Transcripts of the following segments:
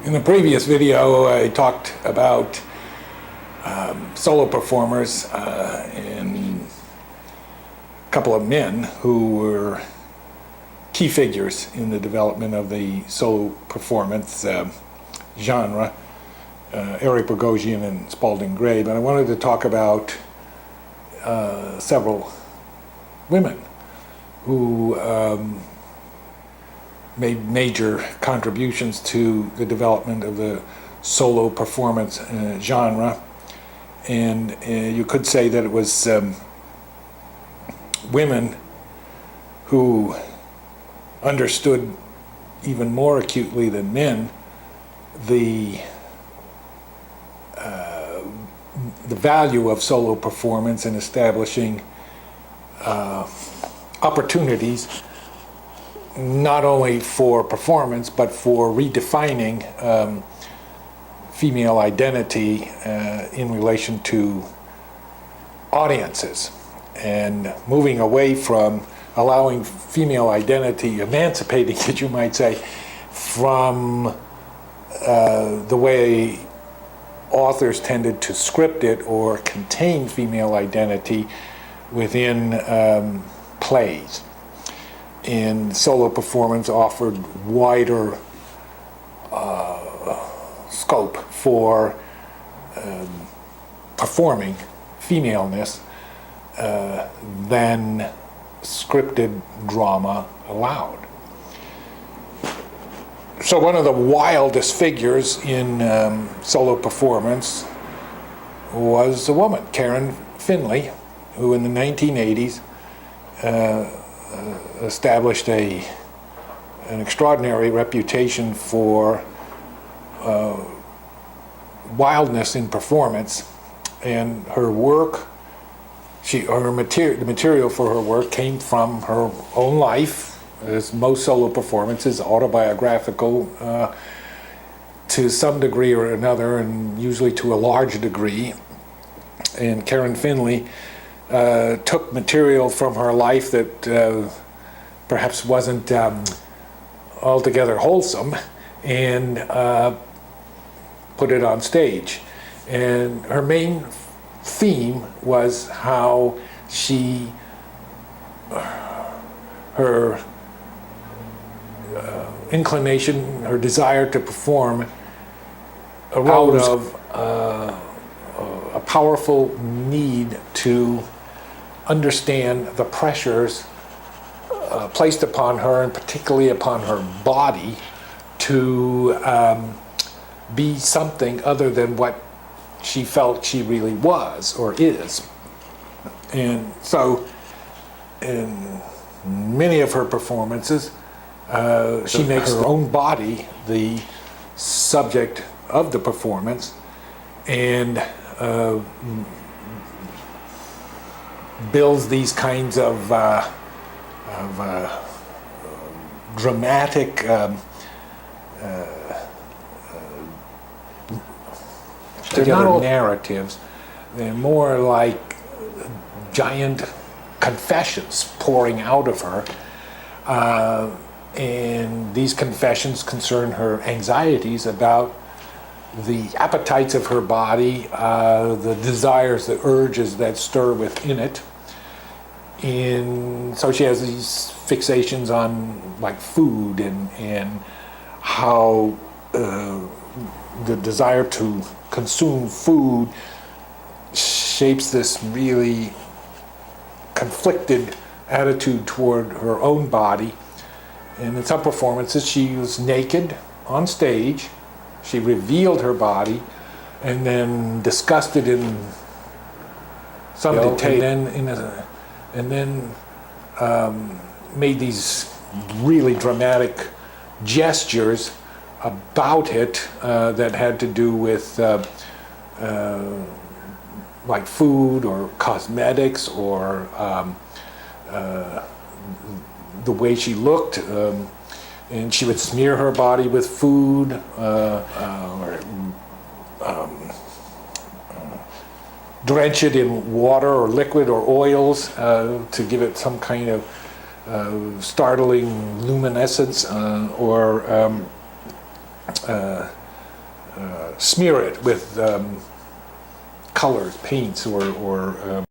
In the previous video, I talked about solo performers and a couple of men who were key figures in the development of the solo performance genre, Eric Bogosian and Spalding Gray. But I wanted to talk about several women who made major contributions to the development of the solo performance genre. And you could say that it was women who understood even more acutely than men the value of solo performance in establishing opportunities not only for performance but for redefining female identity in relation to audiences, and moving away from allowing female identity, emancipating it, you might say, from the way authors tended to script it or contain female identity within plays. And solo performance offered wider scope for performing femaleness than scripted drama allowed. So one of the wildest figures in solo performance was a woman, Karen Finley, who in the 1980s established an extraordinary reputation for wildness in performance. And her work, the material for her work came from her own life, as most solo performances, autobiographical to some degree or another, and usually to a large degree. And Karen Finley took material from her life that perhaps wasn't altogether wholesome and put it on stage. And her main theme was how her inclination, her desire to perform arose out of a powerful need to understand the pressures placed upon her, and particularly upon her body, to be something other than what she felt she really was or is. And so in many of her performances, she makes her own body the subject of the performance, and builds these kinds of dramatic together narratives. They're more like giant confessions pouring out of her, and these confessions concern her anxieties about the appetites of her body, the desires, the urges that stir within it. And so she has these fixations on like food and how the desire to consume food shapes this really conflicted attitude toward her own body. And in some performances she was naked on stage, she revealed her body, and then discussed it in some detail, and then made these really dramatic gestures about it that had to do with like food or cosmetics or the way she looked, and she would smear her body with food or drench it in water or liquid or oils to give it some kind of startling luminescence or smear it with colors, paints, or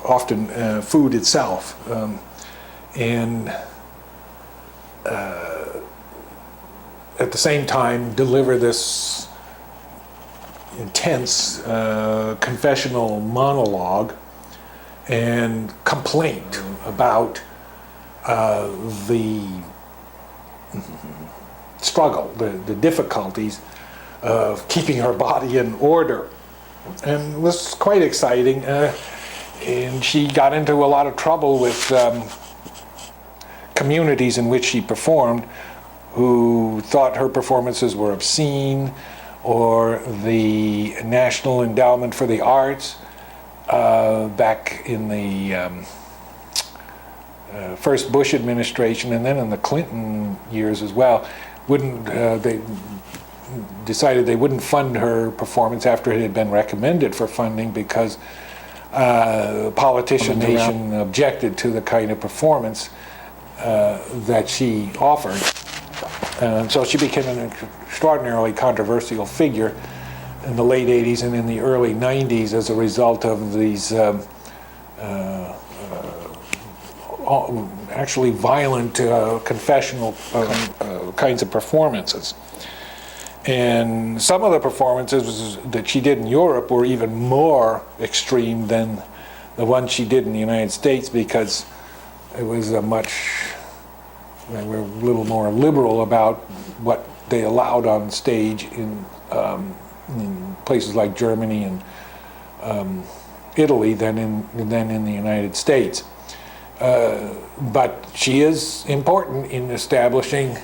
often food itself. And at the same time deliver this intense confessional monologue and complaint about the struggle, the difficulties of keeping her body in order. And it was quite exciting. And she got into a lot of trouble with communities in which she performed, who thought her performances were obscene, or the National Endowment for the Arts back in the first Bush administration, and then in the Clinton years as well, they decided they wouldn't fund her performance after it had been recommended for funding because the politician nation objected to the kind of performance that she offered. And so she became an extraordinarily controversial figure in the late 80s and in the early 90s as a result of these actually violent confessional kinds of performances. And some of the performances that she did in Europe were even more extreme than the ones she did in the United States, because it was they were a little more liberal about what they allowed on stage in places like Germany and Italy than in the United States. But she is important in establishing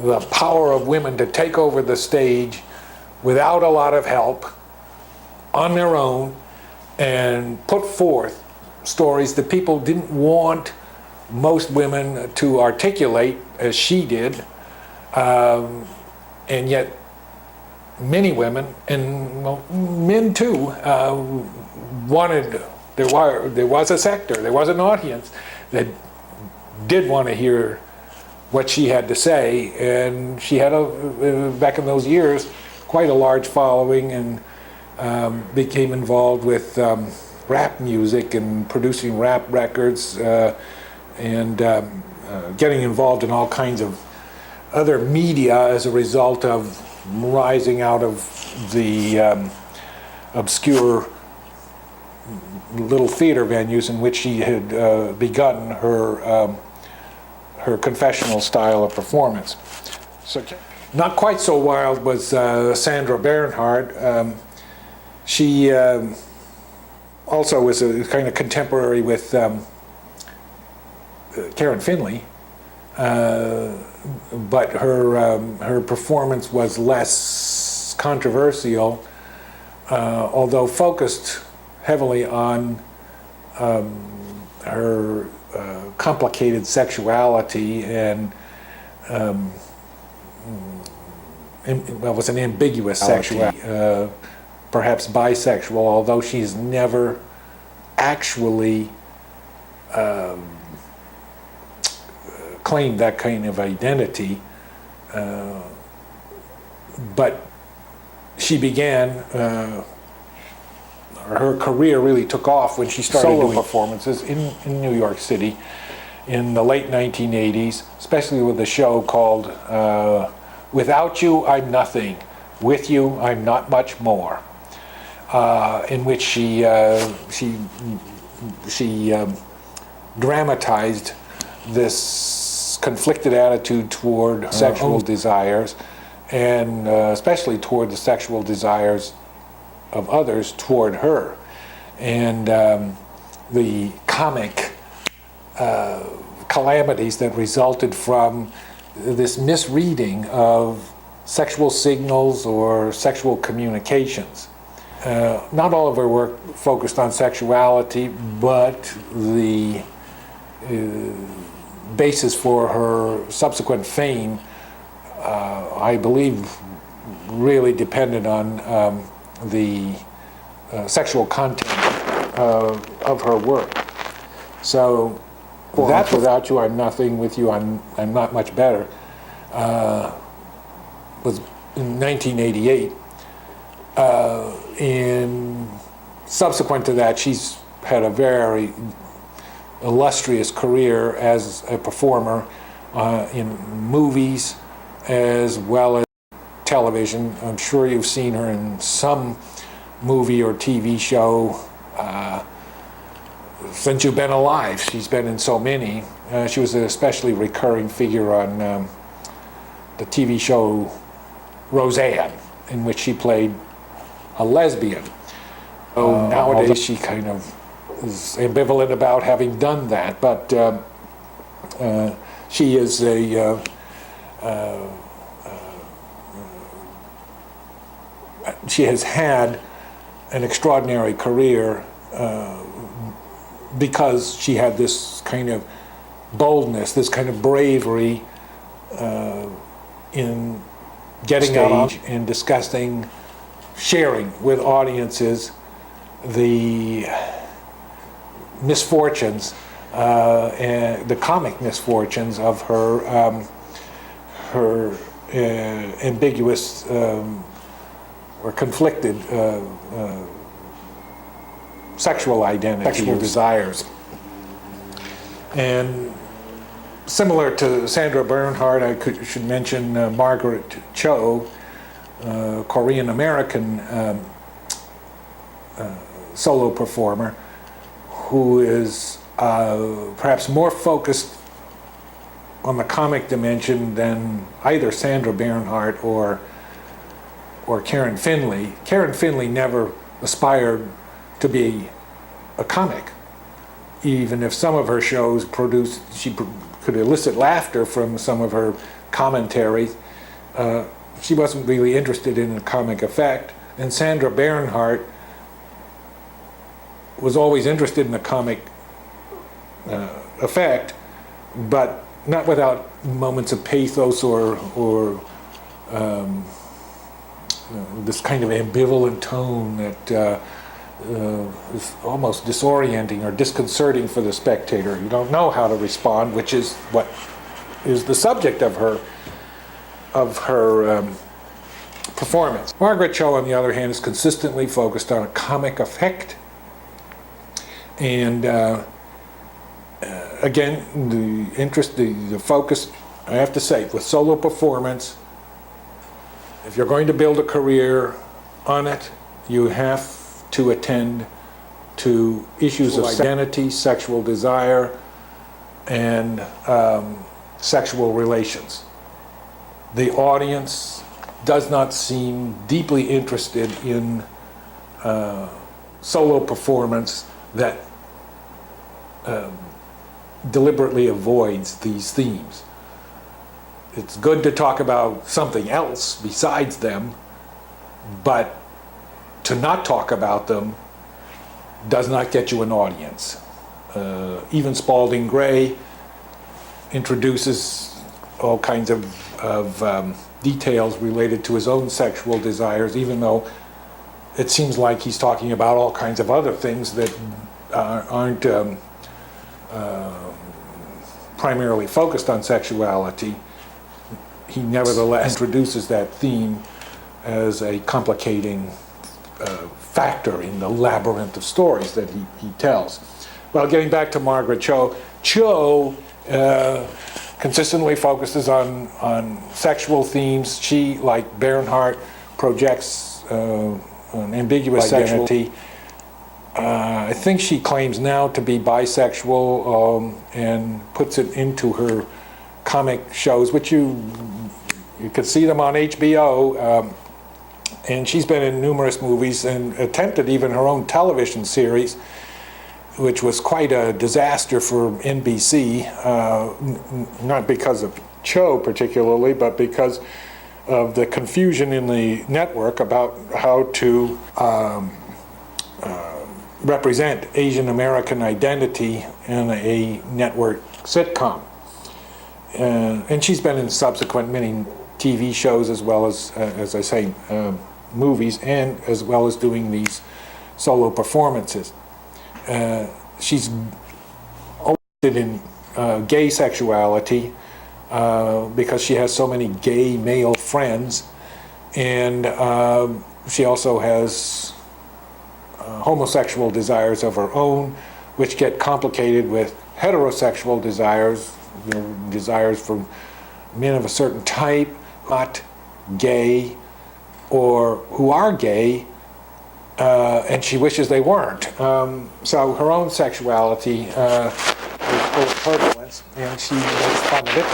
the power of women to take over the stage without a lot of help, on their own, and put forth stories that people didn't want most women to articulate as she did, and yet many women, and men too, wanted. There was a sector, there was an audience that did want to hear what she had to say, and she had back in those years quite a large following, and became involved with rap music and producing rap records, and getting involved in all kinds of other media as a result of rising out of the obscure little theater venues in which she had begun her confessional style of performance. So, not quite so wild was Sandra Bernhard. She also was a kind of contemporary with Karen Finley, but her performance was less controversial, although focused heavily on her complicated sexuality and it was an ambiguous sexuality, perhaps bisexual, although she's never actually claimed that kind of identity. But she began, her career really took off when she started doing performances in New York City in the late 1980s, especially with a show called Without You, I'm Nothing. With You, I'm Not Much More, in which she dramatized this conflicted attitude toward sexual desires, and especially toward the sexual desires of others toward her, and the comic calamities that resulted from this misreading of sexual signals or sexual communications. Not all of her work focused on sexuality, but the basis for her subsequent fame, I believe, really depended on the sexual content of her work. So that's Without You, I'm Nothing. With You, I'm Not Much Better. was in 1988. And subsequent to that, she's had a very illustrious career as a performer in movies as well as television. I'm sure you've seen her in some movie or TV show since you've been alive. She's been in so many. She was an especially recurring figure on the TV show Roseanne, in which she played a lesbian. Nowadays she kind of is ambivalent about having done that, but she is she has had an extraordinary career because she had this kind of boldness, this kind of bravery in getting out on stage and discussing, sharing with audiences the misfortunes, and the comic misfortunes of her ambiguous or conflicted sexual identity, sexual desires. And similar to Sandra Bernhard, I should mention Margaret Cho, Korean-American solo performer, who is perhaps more focused on the comic dimension than either Sandra Bernhard or Karen Finley. Karen Finley never aspired to be a comic, even if some of her shows she could elicit laughter from some of her commentaries. She wasn't really interested in a comic effect. And Sandra Bernhard was always interested in the comic effect, but not without moments of pathos or this kind of ambivalent tone that is almost disorienting or disconcerting for the spectator. You don't know how to respond, which is what is the subject of her performance. Margaret Cho, on the other hand, is consistently focused on a comic effect. And again, the interest, the focus, I have to say, with solo performance, if you're going to build a career on it, you have to attend to issues of identity, sexual desire, and sexual relations. The audience does not seem deeply interested in solo performance that deliberately avoids these themes. It's good to talk about something else besides them, but to not talk about them does not get you an audience. Even Spalding Gray introduces all kinds of details related to his own sexual desires, even though it seems like he's talking about all kinds of other things that aren't primarily focused on sexuality. He nevertheless introduces that theme as a complicating factor in the labyrinth of stories that he tells. Well, getting back to Margaret Cho, consistently focuses on sexual themes. She, like Bernhardt, projects an ambiguous identity. I think she claims now to be bisexual and puts it into her comic shows, which you could see them on HBO. And she's been in numerous movies and attempted even her own television series, which was quite a disaster for NBC, not because of Cho particularly, but because of the confusion in the network about how to represent Asian American identity in a network sitcom. And she's been in subsequent many TV shows as well as I say, movies, and as well as doing these solo performances. She's interested in gay sexuality, because she has so many gay male friends, and she also has homosexual desires of her own, which get complicated with heterosexual desires, desires for men of a certain type, not gay, or who are gay, and she wishes they weren't. So her own sexuality is full of turbulence, and she makes fun of it,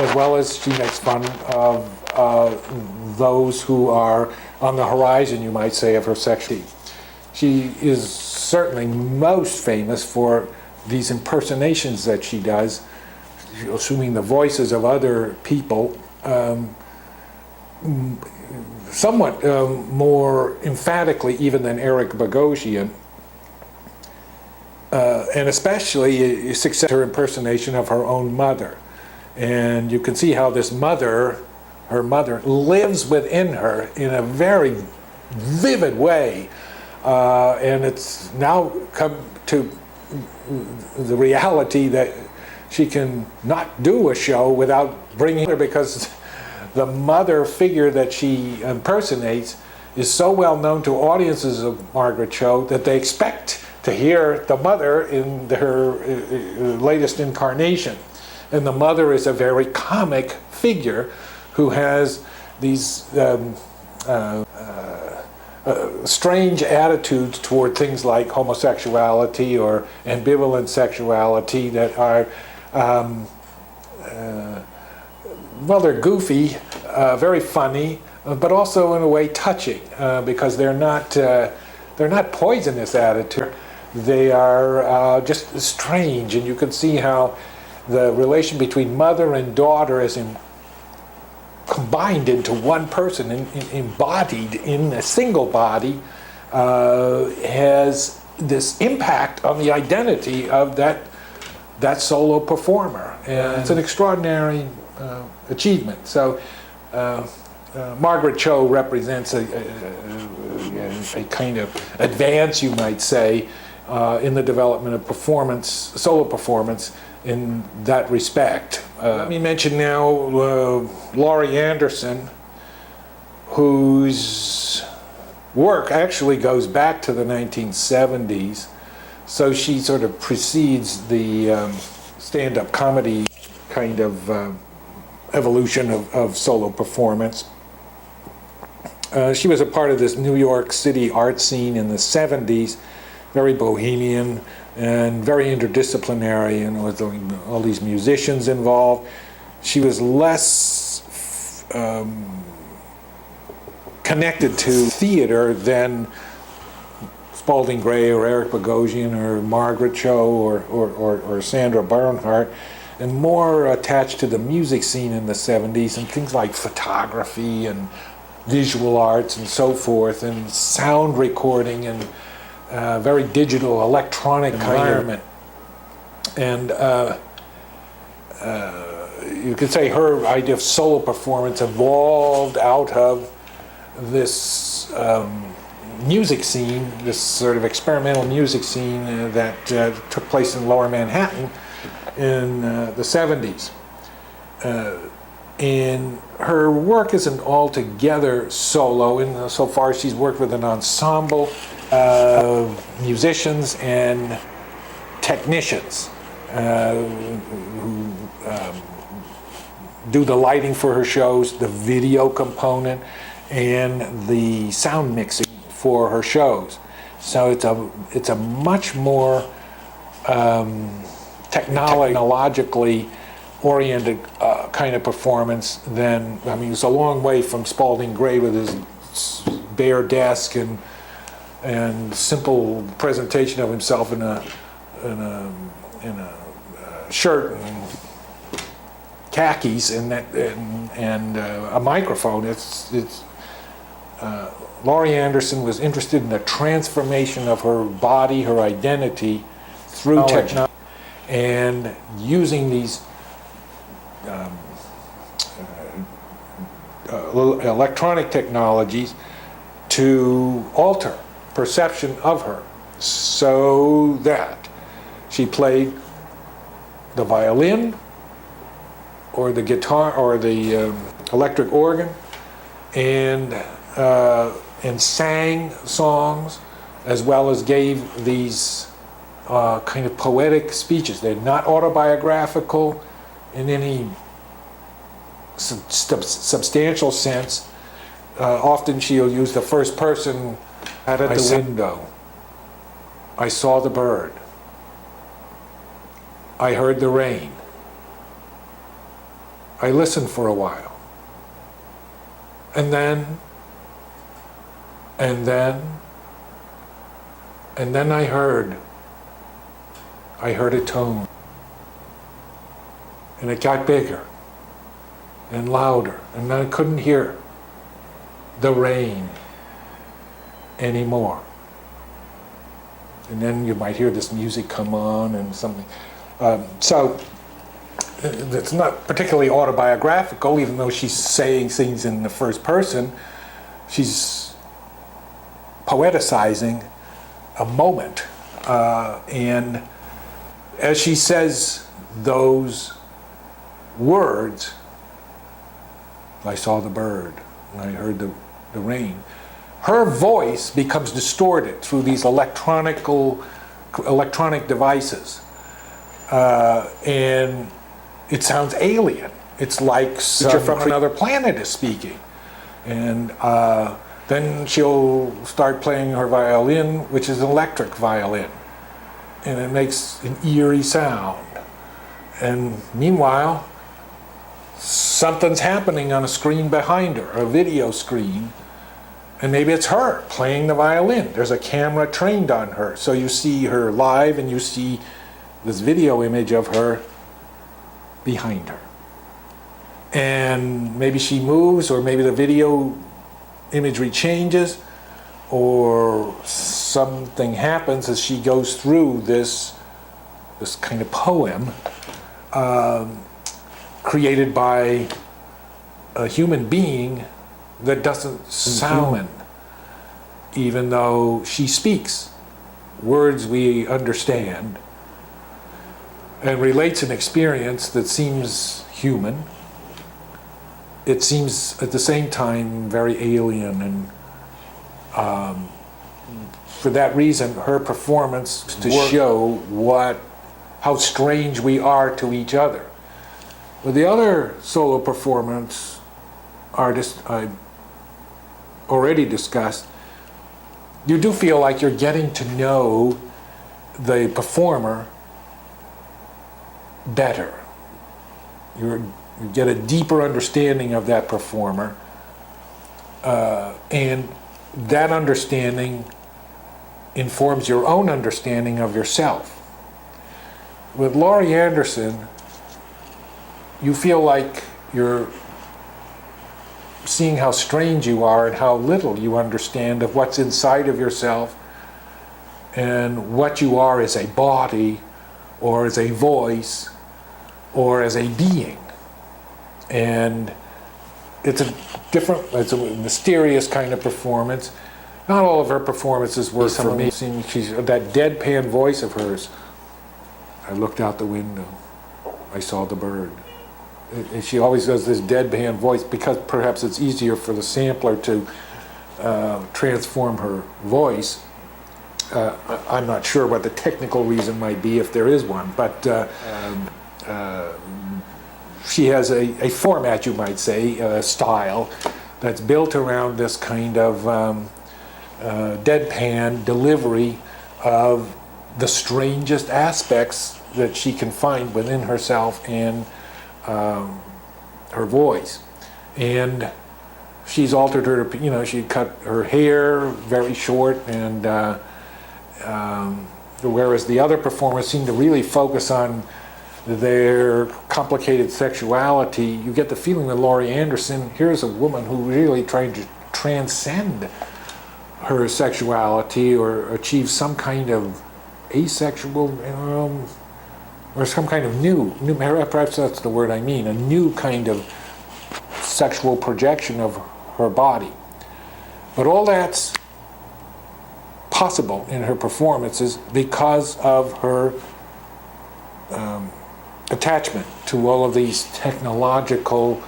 as well as she makes fun of those who are on the horizon, you might say, of her sexuality. She is certainly most famous for these impersonations that she does, assuming the voices of other people, somewhat more emphatically even than Eric Bogosian, and especially success her impersonation of her own mother. And you can see how this mother, her mother, lives within her in a very vivid way. And it's now come to the reality that she can not do a show without bringing her, because the mother figure that she impersonates is so well known to audiences of Margaret Cho that they expect to hear the mother in her latest incarnation. And the mother is a very comic figure who has these strange attitudes toward things like homosexuality or ambivalent sexuality that are, well, they're goofy, very funny, but also in a way touching, because they're not poisonous attitudes. They are just strange, and you can see how the relation between mother and daughter is combined into one person, embodied in a single body, has this impact on the identity of that solo performer. And it's an extraordinary achievement. So Margaret Cho represents a kind of advance, you might say, in the development of performance, solo performance, in that respect. Let me mention now Laurie Anderson, whose work actually goes back to the 1970s. So she sort of precedes the stand-up comedy kind of evolution of solo performance. She was a part of this New York City art scene in the 70s, very bohemian and very interdisciplinary, and with all these musicians involved. She was less connected to theater than Spalding Gray or Eric Bogosian or Margaret Cho or Sandra Bernhardt, and more attached to the music scene in the 70s and things like photography and visual arts and so forth, and sound recording and very digital, electronic environment. And you could say her idea of solo performance evolved out of this music scene, this sort of experimental music scene that took place in Lower Manhattan in the 70s. And her work isn't altogether solo, in so far she's worked with an ensemble of musicians and technicians who do the lighting for her shows, the video component, and the sound mixing for her shows. So it's a much more technologically oriented kind of performance than, I mean, it's a long way from Spalding Gray with his bare desk and simple presentation of himself in a shirt and khakis and a microphone. Laurie Anderson was interested in the transformation of her body, her identity, through technology, and using these electronic technologies to alter perception of her, so that she played the violin or the guitar or the electric organ, and sang songs, as well as gave these kind of poetic speeches. They're not autobiographical in any substantial sense. Often she'll use the first person. Out at the window, I saw the bird. I heard the rain. I listened for a while. And then I heard a tone. And it got bigger and louder. And then I couldn't hear the rain anymore. And then you might hear this music come on and something. So it's not particularly autobiographical, even though she's saying things in the first person. She's poeticizing a moment. And as she says those words, I saw the bird, and I heard the rain, her voice becomes distorted through these electronic devices. And it sounds alien. It's like creature from another planet is speaking. And then she'll start playing her violin, which is an electric violin. And it makes an eerie sound. And meanwhile, something's happening on a screen behind her, a video screen. And maybe it's her playing the violin. There's a camera trained on her. So you see her live and you see this video image of her behind her. And maybe she moves, or maybe the video imagery changes, or something happens as she goes through this kind of poem created by a human being that doesn't sound, even though she speaks words we understand and relates an experience that seems human. It seems at the same time very alien, and for that reason her performance to show how strange we are to each other. With the other solo performance artist I already discussed, you do feel like you're getting to know the performer better. You get a deeper understanding of that performer, and that understanding informs your own understanding of yourself. With Laurie Anderson, you feel like you're seeing how strange you are and how little you understand of what's inside of yourself and what you are as a body or as a voice or as a being. And it's a mysterious kind of performance. Not all of her performances work for me. She's that deadpan voice of hers. I looked out the window. I saw the bird. And she always does this deadpan voice because perhaps it's easier for the sampler to transform her voice. I'm not sure what the technical reason might be, if there is one, but she has a format, you might say, a style that's built around this kind of deadpan delivery of the strangest aspects that she can find within herself and her voice. And she's altered her, she cut her hair very short, and whereas the other performers seem to really focus on their complicated sexuality, you get the feeling that Laurie Anderson, here's a woman who really tried to transcend her sexuality or achieve some kind of asexual, or some kind of new, perhaps that's the word I mean, a new kind of sexual projection of her body. But all that's possible in her performances because of her attachment to all of these technological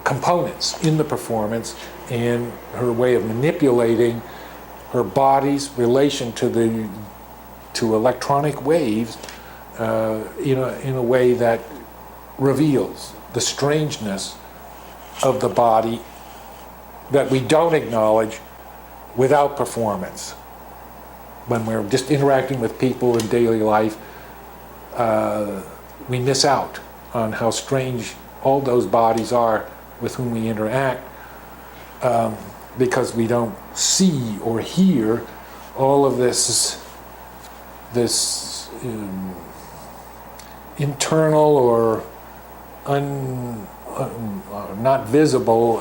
components in the performance, and her way of manipulating her body's relation to electronic waves in a way that reveals the strangeness of the body that we don't acknowledge without performance. When we're just interacting with people in daily life, we miss out on how strange all those bodies are with whom we interact, because we don't see or hear all of this internal or not visible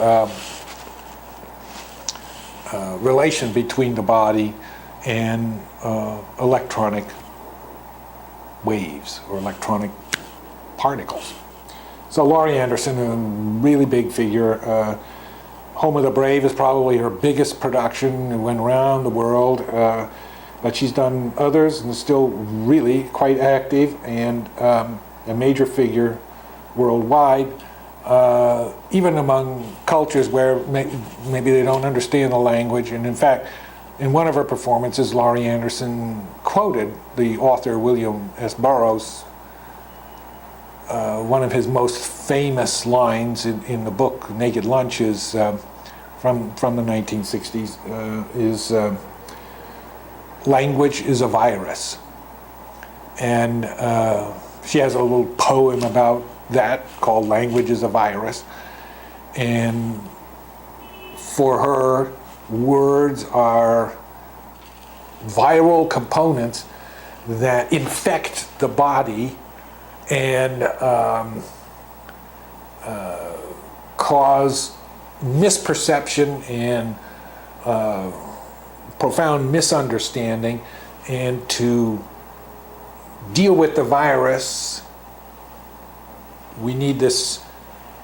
relation between the body and electronic waves or electronic particles. So Laurie Anderson, a really big figure. Home of the Brave is probably her biggest production. It went around the world, but she's done others and is still really quite active and a major figure worldwide, even among cultures where maybe they don't understand the language. And in fact, in one of her performances, Laurie Anderson quoted the author William S. Burroughs. One of his most famous lines in the book Naked Lunch is from the 1960s is language is a virus. And she has a little poem about that called Language is a Virus. And for her, words are viral components that infect the body and cause misperception and profound misunderstanding. And to deal with the virus, we need this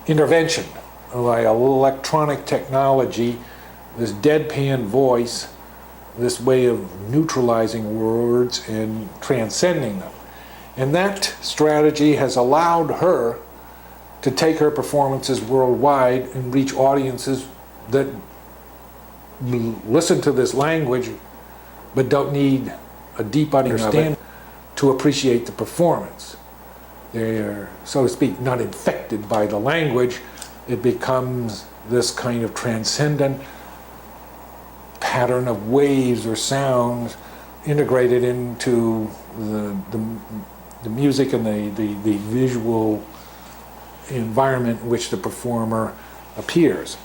intervention by electronic technology, this deadpan voice, this way of neutralizing words and transcending them. And that strategy has allowed her to take her performances worldwide and reach audiences that listen to this language but don't need a deep understanding to appreciate the performance. They're, so to speak, not infected by the language. It becomes this kind of transcendent pattern of waves or sounds integrated into the music and the visual environment in which the performer appears.